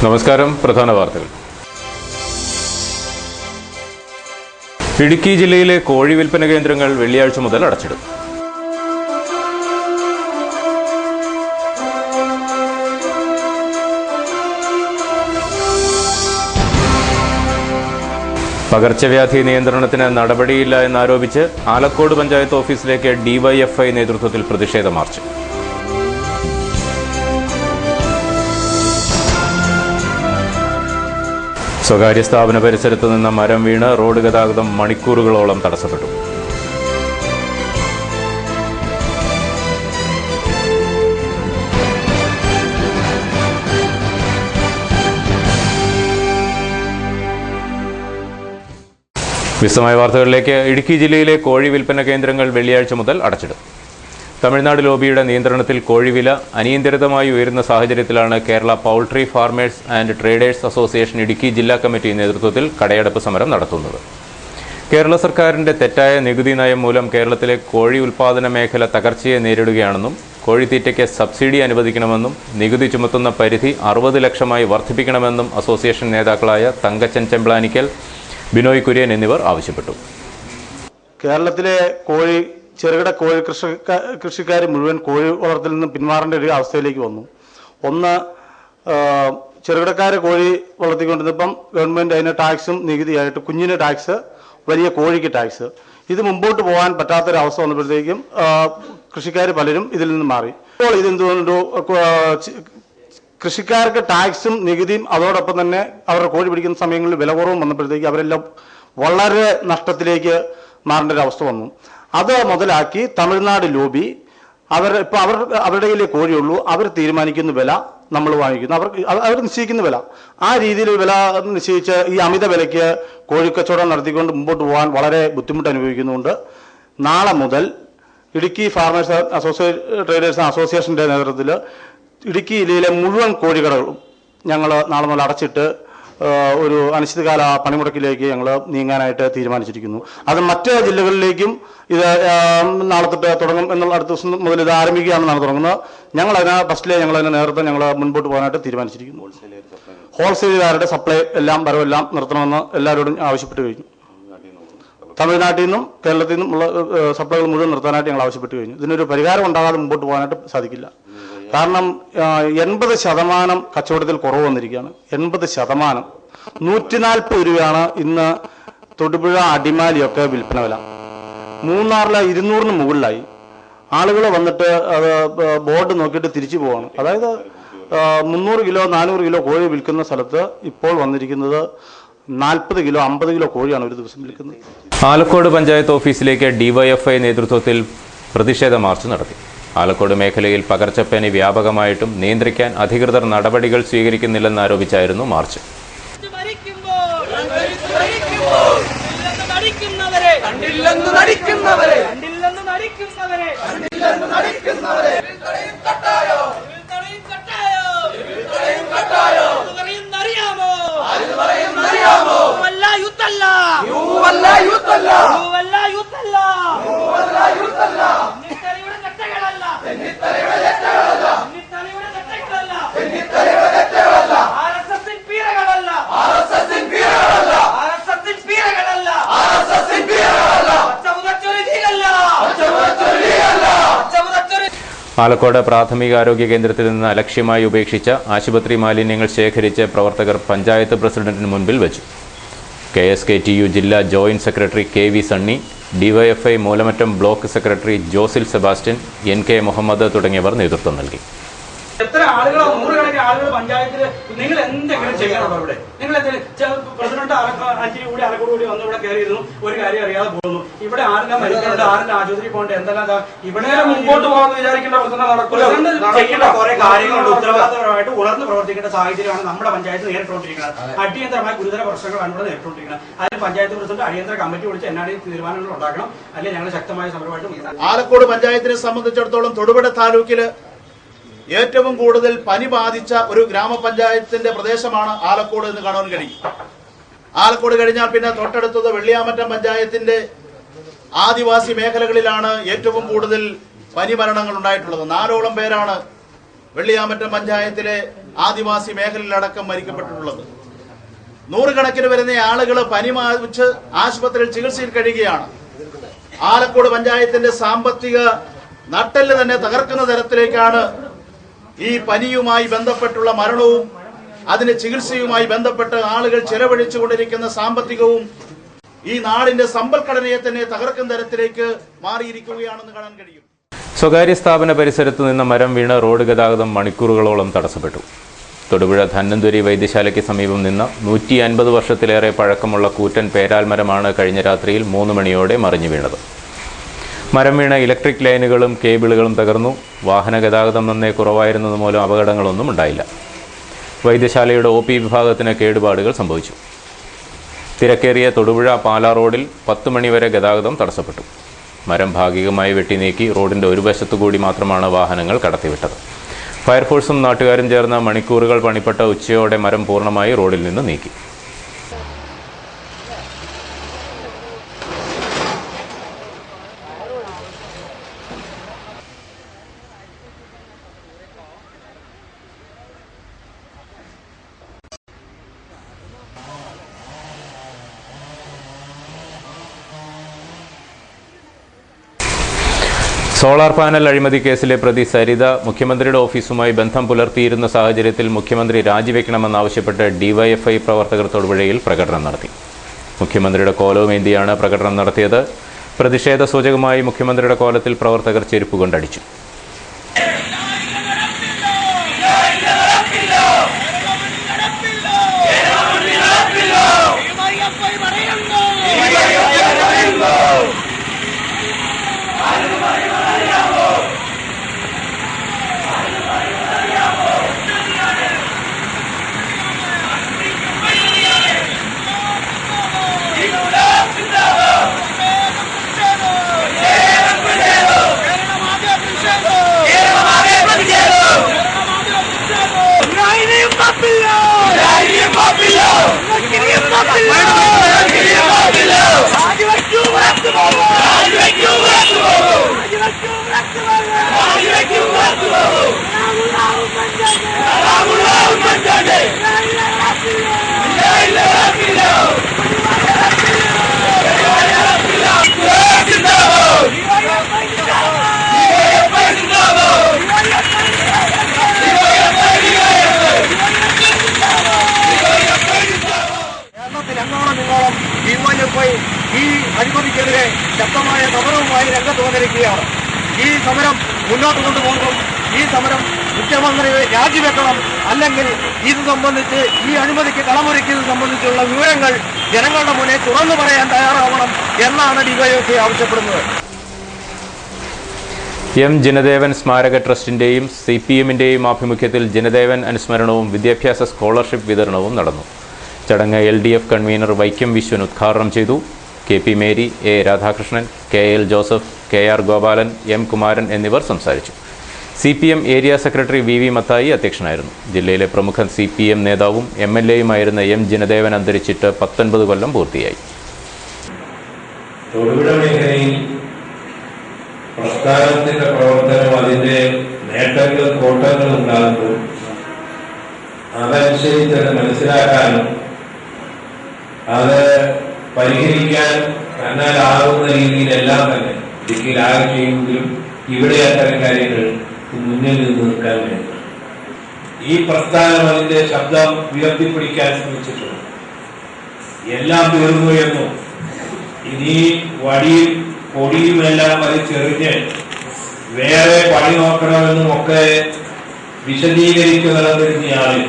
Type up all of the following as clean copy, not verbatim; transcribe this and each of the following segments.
നമസ്കാരം. പ്രധാന വാർത്തകൾ. ഇടുക്കി ജില്ലയിലെ കോഴി വിൽപ്പന കേന്ദ്രങ്ങൾ വെള്ളിയാഴ്ച മുതൽ അടച്ചിടും. പകർച്ചവ്യാധി നിയന്ത്രണത്തിന് നടപടിയില്ല എന്നാരോപിച്ച് ആലക്കോട് പഞ്ചായത്ത് ഓഫീസിലേക്ക് ഡിവൈഎഫ്ഐ നേതൃത്വത്തിൽ പ്രതിഷേധ മാർച്ച്. സ്വകാര്യ സ്ഥാപന പരിസരത്ത് നിന്ന് മരം വീണ് റോഡ് ഗതാഗതം മണിക്കൂറുകളോളം തടസ്സപ്പെട്ടു. വിശദമായ വാർത്തകളിലേക്ക്. ഇടുക്കി ജില്ലയിലെ കോഴി വിൽപ്പന കേന്ദ്രങ്ങൾ വെള്ളിയാഴ്ച മുതൽ അടച്ചിടും. തമിഴ്നാട് ലോബിയുടെ നിയന്ത്രണത്തിൽ കോഴിവില അനിയന്ത്രിതമായി ഉയരുന്ന സാഹചര്യത്തിലാണ് Kerala poultry farmers and traders association Idukki ജില്ലാ കമ്മിറ്റി നേതൃത്വത്തിൽ കടയടപ്പ് സമരം നടത്തുന്നത്. കേരള സർക്കാരിന്റെ തെറ്റായ നികുതി നയം മൂലം കേരളത്തിലെ കോഴി ഉൽപ്പാദന മേഖല തകർച്ചയെ നേരിടുകയാണെന്നും കോഴിത്തീറ്റയ്ക്ക് സബ്സിഡി അനുവദിക്കണമെന്നും നികുതി ചുമത്തുന്ന പരിധി 60 ലക്ഷമായി വർദ്ധിപ്പിക്കണമെന്നും അസോസിയേഷൻ നേതാക്കളായ തങ്കച്ചൻ ചെമ്പ്ലാനിക്കൽ, ബിനോയ് കുര്യൻ എന്നിവർ ആവശ്യപ്പെട്ടു. കേരളത്തിലെ ചെറുകിട കോഴി കൃഷിക്കാർ മുഴുവൻ കോഴി വളർത്തലിൽ നിന്ന് പിന്മാറേണ്ട ഒരു അവസ്ഥയിലേക്ക് വന്നു. ഒന്ന്, ചെറുകിടക്കാർ കോഴി വളർത്തിക്കൊണ്ടിരുന്നപ്പം ഗവൺമെൻറ് അതിന് ടാക്സും നികുതിയായിട്ട് കുഞ്ഞിന് ടാക്സ്, വലിയ കോഴിക്ക് ടാക്സ്, ഇത് മുമ്പോട്ട് പോകാൻ പറ്റാത്തൊരവസ്ഥ വന്നപ്പോഴത്തേക്കും കൃഷിക്കാർ പലരും ഇതിൽ നിന്ന് മാറി. ഇപ്പോൾ ഇതെന്തുകൊണ്ട് കൃഷിക്കാർക്ക് ടാക്സും നികുതിയും അതോടൊപ്പം തന്നെ അവരുടെ കോഴി പിടിക്കുന്ന സമയങ്ങളിൽ വില കുറവും വന്നപ്പോഴത്തേക്ക് അവരെല്ലാം വളരെ നഷ്ടത്തിലേക്ക് മാറേണ്ട ഒരു അവസ്ഥ വന്നു. അത് മുതലാക്കി തമിഴ്നാട് ലോബി അവരുടെ കയ്യിലേ കോഴിയുള്ളൂ, അവർ തീരുമാനിക്കുന്ന വില നമ്മൾ വാങ്ങിക്കുന്നു, അവർ നിശ്ചയിക്കുന്ന വില, ആ രീതിയിൽ വില നിശ്ചയിച്ച് ഈ അമിത വിലയ്ക്ക് കോഴിക്കച്ചവടം നടത്തിക്കൊണ്ട് മുമ്പോട്ട് പോകാൻ വളരെ ബുദ്ധിമുട്ട് അനുഭവിക്കുന്നുണ്ട്. നാളെ മുതൽ ഇടുക്കി ഫാർമേഴ്സ് ട്രേഡേഴ്സ് അസോസിയേഷൻ്റെ നേതൃത്വത്തിൽ ഇടുക്കി ജില്ലയിലെ മുഴുവൻ കോഴിക്കടകളും ഞങ്ങൾ നാളെ മുതൽ അടച്ചിട്ട് ഒരു അനിശ്ചിതകാല പണിമുടക്കിലേക്ക് ഞങ്ങൾ നീങ്ങാനായിട്ട് തീരുമാനിച്ചിരിക്കുന്നു. അത് മറ്റ് ജില്ലകളിലേക്കും ഇത് നാളെ തൊട്ട് തുടങ്ങും എന്നുള്ള അടുത്ത ദിവസം മുതൽ ഇത് ആരംഭിക്കുകയാണെന്നാണ് തുടങ്ങുന്നത്. ഞങ്ങളതിനെ നേരത്തെ ഞങ്ങൾ മുൻപോട്ട് പോകാനായിട്ട് തീരുമാനിച്ചിരിക്കുന്നു. ഹോൾസെയിലുകാരുടെ സപ്ലൈ വരവെല്ലാം നിർത്തണമെന്ന് എല്ലാവരോടും ആവശ്യപ്പെട്ട് കഴിഞ്ഞു. തമിഴ്നാട്ടിൽ നിന്നും കേരളത്തിൽ നിന്നും ഉള്ള സപ്ലൈകൾ മുഴുവൻ നിർത്താനായിട്ട് ഞങ്ങൾ ആവശ്യപ്പെട്ട് കഴിഞ്ഞു. ഇതിനൊരു പരിഹാരം ഉണ്ടാകാതെ മുമ്പോട്ട് പോകാനായിട്ട് സാധിക്കില്ല. കാരണം 80% കച്ചവടത്തിൽ കുറവ് വന്നിരിക്കുകയാണ്. 80%. 140 രൂപയാണ് ഇന്ന് തൊടുപുഴ, അടിമാലിയൊക്കെ വിൽപ്പന വില. മൂന്നാറിലെ 200-ന് മുകളിലായി. ആളുകൾ വന്നിട്ട് അത് ബോർഡ് നോക്കിയിട്ട് തിരിച്ചു പോവാണ്. അതായത് 300 കിലോ 400 കിലോ കോഴി വിൽക്കുന്ന സ്ഥലത്ത് ഇപ്പോൾ വന്നിരിക്കുന്നത് 40 കിലോ 50 കിലോ കോഴിയാണ് ഒരു ദിവസം വിൽക്കുന്നത്. ആലക്കോട് പഞ്ചായത്ത് ഓഫീസിലേക്ക് ഡിവൈഎഫ്ഐ നേതൃത്വത്തിൽ പ്രതിഷേധ മാർച്ച് നടത്തി. ആലക്കോട് മേഖലയിൽ പകർച്ചപ്പനി വ്യാപകമായിട്ടും നിയന്ത്രിക്കാൻ അധികൃതർ നടപടികൾ സ്വീകരിക്കുന്നില്ലെന്നാരോപിച്ചായിരുന്നു മാർച്ച്. ആലക്കോട് പ്രാഥമികാരോഗ്യ കേന്ദ്രത്തിൽ നിന്ന് അലക്ഷ്യമായി ഉപേക്ഷിച്ച ആശുപത്രി മാലിന്യങ്ങൾ ശേഖരിച്ച് പ്രവർത്തകർ പഞ്ചായത്ത് പ്രസിഡന്റിന് മുൻപിൽ വെച്ചു. KSKTU ജില്ലാ joint secretary KV Sunny, DYFI Moolamattom block secretary Josil Sebastian, NK Muhammad തുടങ്ങിയവർ നേതൃത്വം നൽകി. എത്ര ആളുകളോ, നൂറുകണക്കിന് ആളുകൾ പഞ്ചായത്തിൽ നിങ്ങൾ എന്തെങ്കിലും ചെയ്യണോ? ഇവിടെ നിങ്ങൾ പ്രസിഡന്റ് 5 കൂടി ആലക്കോട് കൂടി വന്ന് ഇവിടെ കയറിയിരുന്നു, ഒരു കാര്യം അറിയാതെ പോകുന്നു. ഇവിടെ ആരെല്ലാം മരിക്കുന്നുണ്ട്, ആരെല്ലാം ആശുപത്രി പോകേണ്ട, എന്തെല്ലാം ഇവിടെ മുമ്പോട്ട് പോകാമെന്ന് വിചാരിക്കേണ്ട പ്രശ്നം നടക്കില്ല. ചെയ്യേണ്ട കുറെ കാര്യങ്ങളുണ്ട്. ഉത്തരവാദിത്തപരമായിട്ട് ഉണർന്ന് പ്രവർത്തിക്കേണ്ട സാഹചര്യമാണ് നമ്മുടെ പഞ്ചായത്ത് നേരിട്ടുകൊണ്ടിരിക്കുന്നത്. അടിയന്തരമായി ഗുരുതര പ്രശ്നങ്ങളാണ് ഇവിടെ നേരിട്ടുകൊണ്ടിരിക്കുന്നത്. അതിന് പഞ്ചായത്ത് പ്രസിഡന്റ് അടിയന്തര കമ്മിറ്റി വിളിച്ച് എന്നാണ് തീരുമാനങ്ങൾ ഉണ്ടാക്കണം, അല്ലെങ്കിൽ ഞങ്ങൾ ശക്തമായ സമരമായിട്ട്. ആലക്കോട് പഞ്ചായത്തിനെ സംബന്ധിച്ചിടത്തോളം തൊടുപുഴ താലൂക്കില് ഏറ്റവും കൂടുതൽ പനി ബാധിച്ച ഒരു ഗ്രാമപഞ്ചായത്തിന്റെ പ്രദേശമാണ് ആലക്കോട് എന്ന് കാണാൻ കഴിയും. ആലക്കോട് കഴിഞ്ഞാൽ പിന്നെ തൊട്ടടുത്തത് വെള്ളിയാമറ്റം പഞ്ചായത്തിന്റെ ആദിവാസി മേഖലകളിലാണ് ഏറ്റവും കൂടുതൽ പനി മരണങ്ങൾ ഉണ്ടായിട്ടുള്ളത്. 4ഓളം പേരാണ് വെള്ളിയാമറ്റം പഞ്ചായത്തിലെ ആദിവാസി മേഖലയിലടക്കം മരിക്കപ്പെട്ടിട്ടുള്ളത്. നൂറുകണക്കിന് വരുന്ന ആളുകൾ പനി ബാധിച്ച് ആശുപത്രിയിൽ ചികിത്സയിൽ കഴിയുകയാണ്. ആലക്കോട് പഞ്ചായത്തിന്റെ സാമ്പത്തിക നട്ടെല്ല് തന്നെ തകർക്കുന്ന തരത്തിലേക്കാണ് ഈ പനിയുമായി ബന്ധപ്പെട്ടുള്ള മരണവും അതിന് ചികിത്സയുമായി ബന്ധപ്പെട്ട് ആളുകൾ ചെലവഴിച്ചുകൊണ്ടിരിക്കുന്ന സാമ്പത്തികവും ഈ നാടിന്റെ സമ്പദ്ഘടനയെ തന്നെ തകർക്കുന്ന തരത്തിലേക്ക് മാറിയിരിക്കുകയാണെന്ന് കാണാൻ കഴിയും. സ്വകാര്യ സ്ഥാപന പരിസരത്ത് നിന്ന് മരം വീണ് റോഡ് ഗതാഗതം മണിക്കൂറുകളോളം തടസ്സപ്പെട്ടു. തൊടുപുഴ ധന്വന്തരി വൈദ്യശാലയ്ക്ക് സമീപം നിന്ന് 150 വർഷത്തിലേറെ പഴക്കമുള്ള കൂറ്റൻ പേരാൽമരമാണ് കഴിഞ്ഞ രാത്രിയിൽ 3 മണിയോടെ മറിഞ്ഞു വീണത്. മരം വീണ ഇലക്ട്രിക് ലൈനുകളും കേബിളുകളും തകർന്നു. വാഹന ഗതാഗതം നന്നേ കുറവായിരുന്നത് മൂലം അപകടങ്ങളൊന്നും ഉണ്ടായില്ല. വൈദ്യശാലയുടെ OP വിഭാഗത്തിന് കേടുപാടുകൾ സംഭവിച്ചു. തിരക്കേറിയ തൊടുപുഴ പാലാ റോഡിൽ 10 മണിവരെ ഗതാഗതം തടസ്സപ്പെട്ടു. മരം ഭാഗികമായി വെട്ടിനീക്കി റോഡിന്റെ ഒരു വശത്തുകൂടി മാത്രമാണ് വാഹനങ്ങൾ കടത്തിവിട്ടത്. ഫയർഫോഴ്സും നാട്ടുകാരും ചേർന്ന് മണിക്കൂറുകൾ പണിപ്പെട്ട ഉച്ചയോടെ മരം പൂർണ്ണമായി റോഡിൽ നിന്ന് നീക്കി. സോളാർ പാനൽ അഴിമതി കേസിലെ പ്രതി സരിത മുഖ്യമന്ത്രിയുടെ ഓഫീസുമായി ബന്ധം പുലർത്തിയിരുന്ന സാഹചര്യത്തിൽ മുഖ്യമന്ത്രി രാജിവെക്കണമെന്നാവശ്യപ്പെട്ട് ഡിവൈഎഫ്ഐ പ്രവർത്തകർ തൊടുപുഴയിൽ പ്രകടനം നടത്തി. മുഖ്യമന്ത്രിയുടെ കോലവുമേന്തിയാണ് പ്രകടനം നടത്തിയത്. പ്രതിഷേധ സൂചകമായി മുഖ്യമന്ത്രിയുടെ കോലത്തിൽ പ്രവർത്തകർ ചെരുപ്പ് കൊണ്ടടിച്ചു. ഈ അഴിമതിക്കെതിരെ ശക്തമായ സമരവുമായി രംഗത്ത് വന്നിരിക്കുകയാണ്. ഈ സമരം മുന്നോട്ട് കൊണ്ടുപോകും. ഈ സമരം മുഖ്യമന്ത്രി രാജിവെക്കണം, അല്ലെങ്കിൽ ഇത് സംബന്ധിച്ച് ഈ അഴിമതിക്ക് കളമൊരുക്കിയത് സംബന്ധിച്ചുള്ള വിവരങ്ങൾ ജനങ്ങളുടെ മുന്നിൽ തുറന്നു പറയാൻ തയ്യാറാവണം എന്നാണ് ഡിവൈഎഫ്ഐ ആവശ്യപ്പെടുന്നത്. എം ജനദേവൻ സ്മാരക ട്രസ്റ്റിന്റെയും CPMന്റെയും ആഭിമുഖ്യത്തിൽ ജനദേവൻ അനുസ്മരണവും വിദ്യാഭ്യാസ സ്കോളർഷിപ്പ് വിതരണവും നടന്നു. ചടങ്ങ് LDF കൺവീനർ വൈക്കം വിശ്വൻ ഉദ്ഘാടനം ചെയ്തു. KP Mary, A Radhakrishnan, KL Joseph, KR Gopalan, M Kumaran എന്നിവർ സംസാരിച്ചു. CPM area secretary VV Mathai അധ്യക്ഷനായിരുന്നു. ജില്ലയിലെ പ്രമുഖ CPM നേതാവും MLAയുമായിരുന്ന M ജനദേവൻ അന്തരിച്ചിട്ട് 19 കൊല്ലം പൂർത്തിയായി. തൊടുപുഴ മേഖലയിൽ പ്രസ്ഥാനത്തിന്റെ പ്രവർത്തനം അതിന്റെ നേട്ടങ്ങളും കോട്ടങ്ങളും ഉണ്ടാകുമ്പോൾ അതനുസരിച്ച് അത് മനസ്സിലാക്കാനും അത് പരിഹരിക്കാൻ തന്നാലാകുന്ന രീതിയിലെല്ലാം തന്നെ ദിക്കിലാകെ ചെയ്യുമെങ്കിലും ഇവിടെ അത്തരം കാര്യങ്ങൾ മുന്നിൽ നിന്ന് നിൽക്കാൻ വേണ്ടി ഈ പ്രസ്ഥാനം അതിന്റെ ശബ്ദം ഉയർത്തിപ്പിടിക്കാൻ ശ്രമിച്ചിട്ടുണ്ട്. എല്ലാം തീർന്നു എന്നും ഇനി വടിയും പൊടിയുമെല്ലാം വലിച്ചെറിഞ്ഞ് വേറെ പണി നോക്കണമെന്നും ഒക്കെ വിശദീകരിച്ചു നടന്നിരുന്നയാള്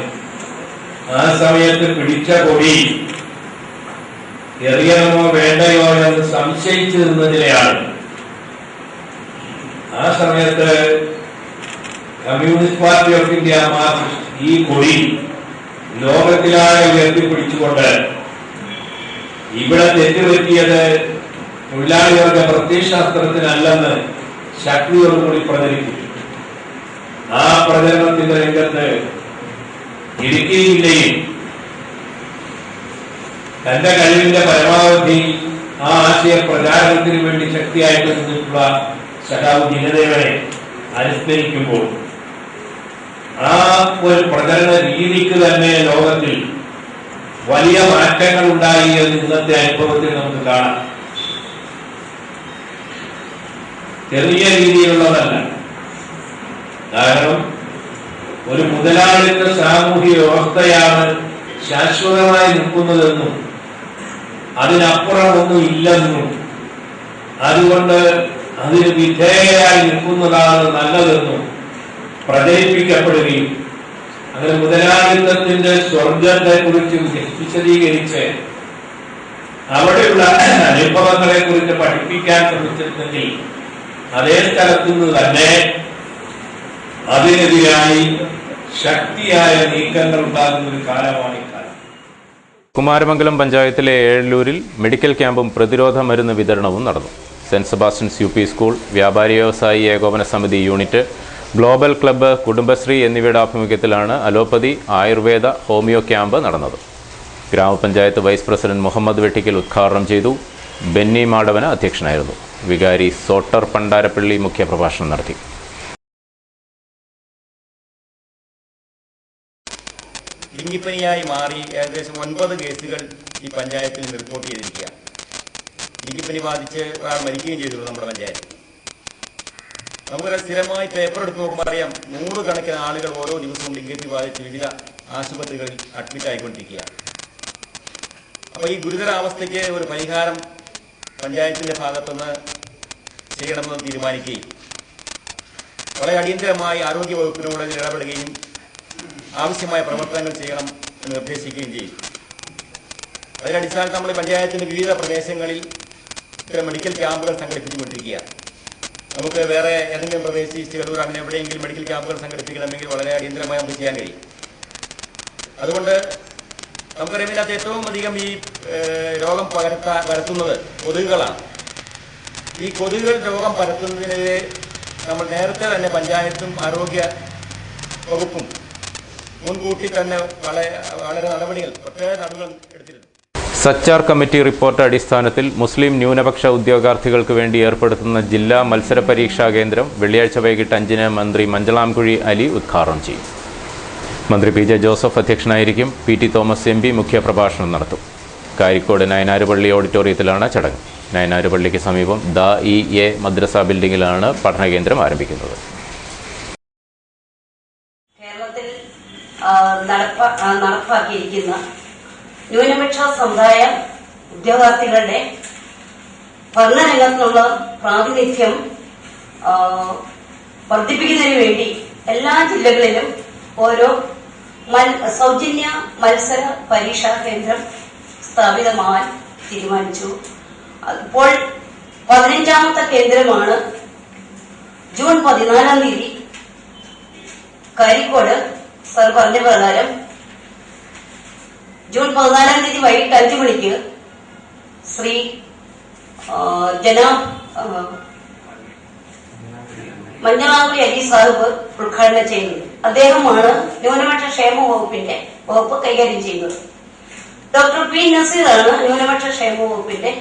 ആ സമയത്ത് പിടിച്ച കൊടി എറിയണമോ വേണ്ടയോ എന്ന് സംശയിച്ചു നിന്നതിലെയാണ്. ആ സമയത്ത് കമ്മ്യൂണിസ്റ്റ് പാർട്ടി ഓഫ് ഇന്ത്യ ഈ കൊടി ലോകത്തിലാകെ ഉയർത്തിപ്പിടിച്ചുകൊണ്ട് ഇവിടെ തെറ്റുപറ്റിയത് തൊഴിലാളി വർഗ പ്രത്യയശാസ്ത്രത്തിനല്ലെന്ന് ശക്തിയോടുകൂടി പ്രചരിപ്പിച്ചു. ആ പ്രചരണത്തിന്റെ രംഗത്ത് ഇടുക്കി ജില്ലയിൽ തന്റെ കഴിവിന്റെ പരമാവധി ആ ആശയ പ്രചാരണത്തിന് വേണ്ടി ശക്തിയായിട്ട് നിന്നിട്ടുള്ള സഖാവ് ജനദേവനെ അനുസ്മരിക്കുമ്പോൾ ആ ഒരു പ്രചരണ രീതിക്ക് തന്നെ ലോകത്തിൽ വലിയ മാറ്റങ്ങൾ ഉണ്ടായി എന്ന് ഇന്നത്തെ അനുഭവത്തിൽ നമുക്ക് കാണാം. ചെറിയ രീതിയിലുള്ളതല്ല. കാരണം ഒരു മുതലാളിത്ത സാമൂഹിക വ്യവസ്ഥയാണ് ശാശ്വതമായി നിൽക്കുന്നതെന്നും അതിനപ്പുറം ഒന്നും ഇല്ലെന്നും അതുകൊണ്ട് അതിന് വിധേയരായി നിൽക്കുന്നതാണ് നല്ലതെന്നും പ്രചരിപ്പിക്കപ്പെടുകയും അങ്ങനെ മുതലാളിത്തത്തിന്റെ സ്വർഗത്തെ കുറിച്ച് വിശദീകരിച്ച് അവിടെയുള്ള അനുഭവങ്ങളെ കുറിച്ച് പഠിപ്പിക്കാൻ ശ്രമിച്ചിരുന്നെങ്കിൽ അതേ സ്ഥലത്തുനിന്ന് തന്നെ അതിനെതിരായി ശക്തിയായ നീക്കങ്ങൾ ഉണ്ടാകുന്ന ഒരു കാലമാണ് ഇക്കാലം. കുമാരമംഗലം പഞ്ചായത്തിലെ ഏഴല്ലൂരിൽ മെഡിക്കൽ ക്യാമ്പും പ്രതിരോധ മരുന്ന് വിതരണവും നടന്നു. സെന്റ് സെബാസ്റ്റ്യൻസ് UP സ്കൂൾ, വ്യാപാരി വ്യവസായി ഏകോപന സമിതി യൂണിറ്റ്, ഗ്ലോബൽ ക്ലബ്ബ്, കുടുംബശ്രീ എന്നിവയുടെ ആഭിമുഖ്യത്തിലാണ് അലോപ്പതി, ആയുർവേദ, ഹോമിയോ ക്യാമ്പ് നടന്നത്. ഗ്രാമപഞ്ചായത്ത് വൈസ് പ്രസിഡന്റ് മുഹമ്മദ് വെട്ടിക്കൽ ഉദ്ഘാടനം ചെയ്തു. ബെന്നി മാടവന അധ്യക്ഷനായിരുന്നു. വികാരി സോട്ടർ പണ്ടാരപ്പള്ളി മുഖ്യപ്രഭാഷണം നടത്തി. ഡെങ്കിപ്പനിയായി മാറി ഏകദേശം 9 കേസുകൾ ഈ പഞ്ചായത്തിൽ റിപ്പോർട്ട് ചെയ്തിരിക്കുക. ഡെങ്കിപ്പനി ബാധിച്ച് ഒരാൾ മരിക്കുകയും ചെയ്തു നമ്മുടെ പഞ്ചായത്ത്. നമുക്കറിയാം, സ്ഥിരമായി പേപ്പർ എടുത്ത് നോക്കുമ്പോൾ അറിയാം 100 കണക്കിന് ആളുകൾ ഓരോ ദിവസവും ഡെങ്കിപ്പനി ബാധിച്ച് വിവിധ ആശുപത്രികളിൽ അഡ്മിറ്റ് ആയിക്കൊണ്ടിരിക്കുക. അപ്പോൾ ഈ ഗുരുതരാവസ്ഥയ്ക്ക് ഒരു പരിഹാരം പഞ്ചായത്തിന്റെ ഭാഗത്തുനിന്ന് ചെയ്യണമെന്ന് തീരുമാനിക്കുകയും വളരെ അടിയന്തരമായി ആരോഗ്യ വകുപ്പിനോട് ഇടപെടുകയും ആവശ്യമായ പ്രവർത്തനങ്ങൾ ചെയ്യണം എന്ന് നിർദ്ദേശിക്കുകയും ചെയ്യും. അതിനടിസ്ഥാനത്തിൽ നമ്മൾ പഞ്ചായത്തിന്റെ വിവിധ പ്രദേശങ്ങളിൽ ഇത്തരം മെഡിക്കൽ ക്യാമ്പുകൾ സംഘടിപ്പിച്ചുകൊണ്ടിരിക്കുക. നമുക്ക് വേറെ ഏതെങ്കിലും പ്രദേശത്ത് ചെറുതൂർ അങ്ങനെ എവിടെയെങ്കിലും മെഡിക്കൽ ക്യാമ്പുകൾ സംഘടിപ്പിക്കണമെങ്കിൽ വളരെ അടിയന്തരമായി നമുക്ക് ചെയ്യാൻ കഴിയും. അതുകൊണ്ട് നമുക്കറിയാം, ഇതിനകത്ത് ഏറ്റവും അധികം ഈ രോഗം പരത്തുന്നത് കൊതുകുകളാണ്. ഈ കൊതുകുകൾ രോഗം പരത്തുന്നതിനെതിരെ നമ്മൾ നേരത്തെ തന്നെ പഞ്ചായത്തും ആരോഗ്യ വകുപ്പും മുൻകൂട്ടി തന്നെ വളരെ നടപടികൾ, പ്രത്യേക നടപടികൾ എടുത്തിരുന്നു. സച്ചാർ കമ്മിറ്റി റിപ്പോർട്ട് അടിസ്ഥാനത്തിൽ മുസ്ലിം ന്യൂനപക്ഷ ഉദ്യോഗാർത്ഥികൾക്ക് വേണ്ടി ഏർപ്പെടുത്തുന്ന ജില്ലാ മത്സര പരീക്ഷാ കേന്ദ്രം വെള്ളിയാഴ്ച വൈകിട്ട് 5-ന് മന്ത്രി മഞ്ചളാംകുഴി അലി ഉദ്ഘാടനം ചെയ്യും. മന്ത്രി PJ ജോസഫ് അധ്യക്ഷനായിരിക്കും. PT തോമസ് MP മുഖ്യപ്രഭാഷണം നടത്തും. കാരിക്കോട് നയനാരുപള്ളി ഓഡിറ്റോറിയത്തിലാണ് ചടങ്ങ്. നയനാരുപള്ളിക്ക് സമീപം ദ-ഇ-എ മദ്രസ ബിൽഡിംഗിലാണ് പഠനകേന്ദ്രം ആരംഭിക്കുന്നത്. കേരളത്തിൽ നടപ്പാക്കിയിരിക്കുന്ന ന്യൂനപക്ഷ സമുദായ ഉദ്യോഗാർത്ഥികളുടെ പഠനരംഗത്തുള്ള പ്രാതിനിധ്യം വർദ്ധിപ്പിക്കുന്നതിന് വേണ്ടി എല്ലാ ജില്ലകളിലും ഓരോ സൗജന്യ മത്സര പരീക്ഷാ കേന്ദ്രം സ്ഥാപിതമാകാൻ തീരുമാനിച്ചു. ഇപ്പോൾ 15ാമത്തെ കേന്ദ്രമാണ് ജൂൺ 14-ാം തീയതി കാരിക്കോട് സർ പറഞ്ഞ പ്രകാരം ജൂൺ 14-ാം തീയതി വൈകിട്ട് 5 മണിക്ക് ശ്രീ ജനാബ് മഞ്ചളാംകുഴി അലി സാഹിബ് ഉദ്ഘാടനം ചെയ്യുന്നത്. അദ്ദേഹമാണ് ന്യൂനപക്ഷ ക്ഷേമ വകുപ്പ് കൈകാര്യം ചെയ്യുന്നത്. Doctor P. നസീറാണ് ന്യൂനപക്ഷ ക്ഷേമ വകുപ്പിന്റെ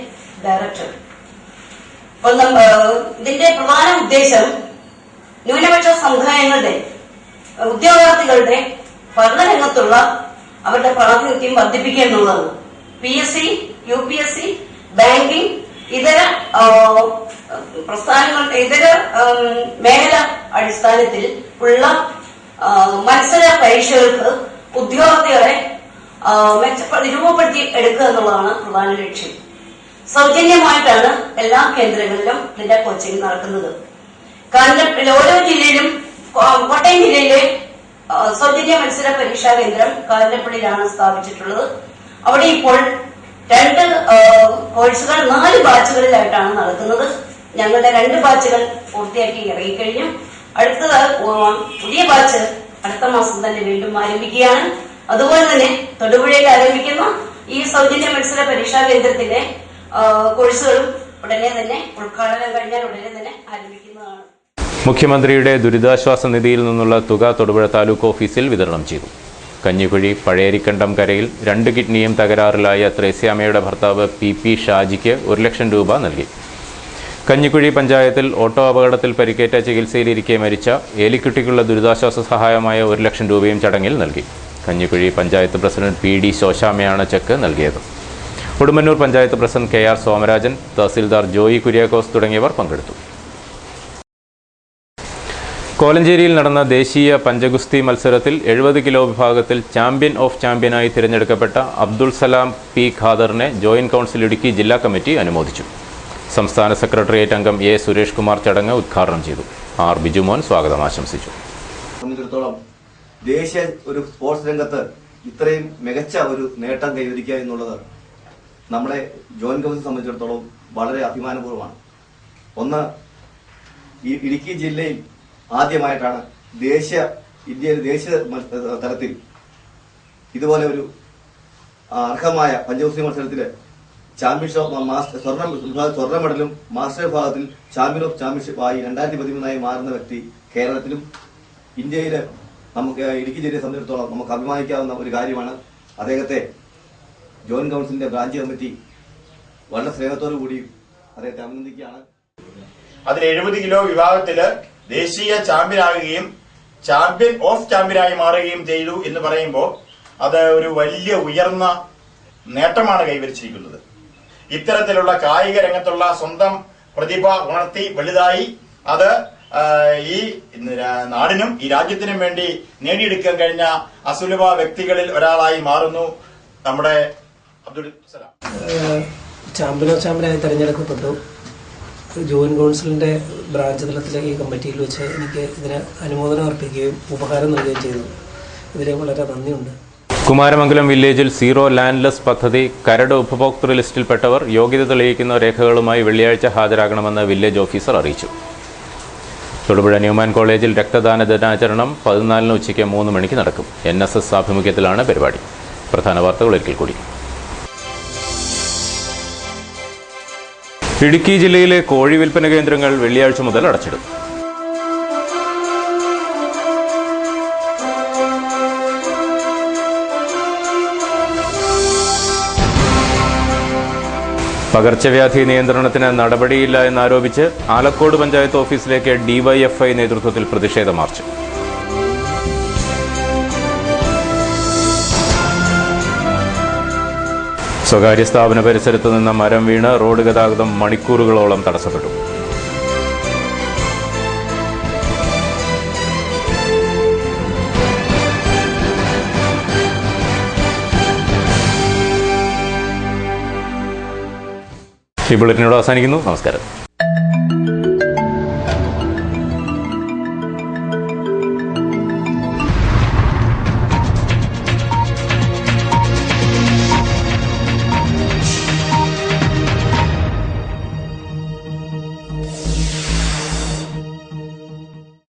ഡയറക്ടർ. ഇതിന്റെ പ്രധാന ഉദ്ദേശം ന്യൂനപക്ഷ സമുദായങ്ങളുടെ ഉദ്യോഗാർത്ഥികളുടെ പഠനരംഗത്തുള്ള അവരുടെ പ്രാതിനിധ്യം വർദ്ധിപ്പിക്കുക എന്നുള്ളതാണ്. PSC, UPSC, ബാങ്കിംഗ്, ഇതര പ്രസ്ഥാനങ്ങളുടെ ഇതര മേഖല അടിസ്ഥാനത്തിൽ ഉള്ള മത്സര പരീക്ഷകൾക്ക് ഉദ്യോഗാർത്ഥികളെ രൂപപ്പെടുത്തി എടുക്കുക എന്നുള്ളതാണ് പ്രധാന ലക്ഷ്യം. സൗജന്യമായിട്ടാണ് എല്ലാ കേന്ദ്രങ്ങളിലും ഇതിന്റെ കോച്ചിങ് നടക്കുന്നത്. ഓരോ ജില്ലയിലും കോട്ടയം ജില്ലയിലെ സൗജന്യ മത്സര പരീക്ഷാ കേന്ദ്രം കാഞ്ഞിരപ്പള്ളിയിലാണ് സ്ഥാപിച്ചിട്ടുള്ളത്. അവിടെ ഇപ്പോൾ 2 കോഴ്സുകൾ 4 ബാച്ചുകളിലായിട്ടാണ് നടക്കുന്നത്. ഞങ്ങളുടെ 2 ബാച്ചുകൾ പൂർത്തിയാക്കി ഇറങ്ങിക്കഴിഞ്ഞു. അടുത്തത് പുതിയ ബാച്ച് അടുത്ത മാസം തന്നെ വീണ്ടും ആരംഭിക്കുകയാണ്. അതുപോലെ തന്നെ തൊടുപുഴയിൽ ആരംഭിക്കുന്ന ഈ സൗജന്യ മത്സര പരീക്ഷാ കേന്ദ്രത്തിന്റെ കോഴ്സുകളും ഉടനെ തന്നെ ഉദ്ഘാടനം കഴിഞ്ഞാൽ ഉടനെ തന്നെ ആരംഭിക്കുന്നതാണ്. മുഖ്യമന്ത്രിയുടെ ദുരിതാശ്വാസ നിധിയിൽ നിന്നുള്ള തുക തൊടുപുഴ താലൂക്ക് ഓഫീസിൽ വിതരണം ചെയ്തു. കഞ്ഞിക്കുഴി പഴയരിക്കണ്ടം കരയിൽ 2 കിഡ്നിയും തകരാറിലായ ത്രേസ്യാമ്മയുടെ ഭർത്താവ് PP ഷാജിക്ക് 1 ലക്ഷം രൂപ നൽകി. കഞ്ഞിക്കുഴി പഞ്ചായത്തിൽ ഓട്ടോ അപകടത്തിൽ പരിക്കേറ്റ ചികിത്സയിലിരിക്കെ മരിച്ച ഏലിക്കുട്ടിക്കുള്ള ദുരിതാശ്വാസ സഹായമായ 1 ലക്ഷം രൂപയും ചടങ്ങിൽ നൽകി. കഞ്ഞിക്കുഴി പഞ്ചായത്ത് പ്രസിഡന്റ് PD ശോശാമയാണ് ചെക്ക് നൽകിയത്. ഉടുമ്പന്നൂർ പഞ്ചായത്ത് പ്രസിഡന്റ് KR സോമരാജൻ, തഹസിൽദാർ ജോയി കുര്യാക്കോസ് തുടങ്ങിയവർ പങ്കെടുത്തു. കോലഞ്ചേരിയിൽ നടന്ന ദേശീയ പഞ്ചഗുസ്തി മത്സരത്തിൽ 70 കിലോ വിഭാഗത്തിൽ ചാമ്പ്യൻ ഓഫ് ചാമ്പ്യനായി തിരഞ്ഞെടുക്കപ്പെട്ട Abdul Salam P ഖാദറിനെ joint council Idukki ജില്ലാ കമ്മിറ്റി അനുമോദിച്ചു. സംസ്ഥാന സെക്രട്ടേറിയറ്റ് അംഗം A സുരേഷ് കുമാർ ചടങ്ങ് ഉദ്ഘാടനം ചെയ്തു. R ബിജുമോൻ സ്വാഗതം ആശംസിച്ചു. സംബന്ധിച്ചിടത്തോളം ദേശീയ ഒരു സ്പോർട്സ് രംഗത്ത് ഇത്രയും മികച്ച ഒരു നേട്ടം കൈവരിക്കുക എന്നുള്ളത് നമ്മളെ ജോയിന്റ് കൗൺസിൽ സംബന്ധിച്ചിടത്തോളം വളരെ അഭിമാനപൂർവ്വമാണ്. ഒന്ന്, ഈ ഇടുക്കി ജില്ലയിൽ ആദ്യമായിട്ടാണ് ഇന്ത്യയിൽ ദേശീയ തലത്തിൽ ഇതുപോലെ ഒരു അർഹമായ പഞ്ചഗുസ്തി മത്സരത്തില് ചാമ്പ്യൻഷിപ്പ് സ്വർണ്ണ മെഡലും മാസ്റ്റർ വിഭാഗത്തിൽ ചാമ്പ്യൻ ഓഫ് ചാമ്പ്യൻഷിപ്പ് ആയി 2013 മാറുന്ന വ്യക്തി കേരളത്തിലും ഇന്ത്യയില് നമുക്ക് ഇടുക്കി ജില്ലയെ സംബന്ധിച്ചിടത്തോളം നമുക്ക് അഭിമാനിക്കാവുന്ന ഒരു കാര്യമാണ്. അദ്ദേഹത്തെ ജോയിന്റ് കൗൺസിലിന്റെ ബ്രാഞ്ച് കമ്മിറ്റി വളരെ സ്നേഹത്തോടു കൂടി അദ്ദേഹത്തെ അഭിനന്ദിക്കുകയാണ്. അതിൽ 70 കിലോ വിഭാഗത്തില് ദേശീയ ചാമ്പ്യൻ ആകുകയും ചാമ്പ്യൻ ഓഫ് ചാമ്പ്യനായി മാറുകയും ചെയ്തു എന്ന് പറയുമ്പോൾ അത് ഒരു വലിയ ഉയർന്ന നേട്ടമാണ് കൈവരിച്ചിരിക്കുന്നത്. ഇത്തരത്തിലുള്ള കായിക രംഗത്തുള്ള സ്വന്തം പ്രതിഭ ഉണർത്തി വലുതായി അത് ഈ നാടിനും ഈ രാജ്യത്തിനും വേണ്ടി നേടിയെടുക്കാൻ കഴിഞ്ഞ അസുലഭ വ്യക്തികളിൽ ഒരാളായി മാറുന്നു നമ്മുടെ അബ്ദുൾ സലാം. ചാമ്പ്യൻ ഓഫ് ചാമ്പ്യനായി തെരഞ്ഞെടുക്കപ്പെട്ടു. ജോയിന്റ് കൗൺസിലിന്റെ ബ്രാഞ്ച് തലത്തിലെ ഈ കമ്മിറ്റിയിൽ വെച്ച് എനിക്ക് ഇതിന് അനുമോദനം അർപ്പിക്കുകയും ഉപഹാരം നൽകുകയും ചെയ്തു. ഇതിൽ വളരെ നന്ദിയുണ്ട്. കുമാരമംഗലം വില്ലേജിൽ സീറോ ലാൻഡ്ലെസ് പദ്ധതി കരട് ഉപഭോക്തൃ ലിസ്റ്റിൽപ്പെട്ടവർ യോഗ്യത തെളിയിക്കുന്ന രേഖകളുമായി വെള്ളിയാഴ്ച ഹാജരാകണമെന്ന് വില്ലേജ് ഓഫീസർ അറിയിച്ചു. തൊടുപുഴ ന്യൂമാൻ കോളേജിൽ രക്തദാന ദിനാചരണം 14 ഉച്ചയ്ക്ക് 3 മണിക്ക് നടക്കും. NSS ആഭിമുഖ്യത്തിലാണ് പരിപാടി. പ്രധാന വാർത്തകൾ ഒരിക്കൽ കൂടി. ഇടുക്കി ജില്ലയിലെ കോഴി വിൽപ്പന കേന്ദ്രങ്ങൾ വെള്ളിയാഴ്ച മുതൽ അടച്ചിടും. പകർച്ചവ്യാധി നിയന്ത്രണത്തിന് നടപടിയില്ല എന്നാരോപിച്ച് ആലക്കോട് പഞ്ചായത്ത് ഓഫീസിലേക്ക് DYFI നേതൃത്വത്തിൽ പ്രതിഷേധ മാർച്ച്. സ്വകാര്യ സ്ഥാപന പരിസരത്ത് നിന്ന് മരം വീണ് റോഡ് ഗതാഗതം മണിക്കൂറുകളോളം തടസ്സപ്പെട്ടു. ഈ ബുള്ളറ്റിനോട് അവസാനിക്കുന്നു. നമസ്കാരം.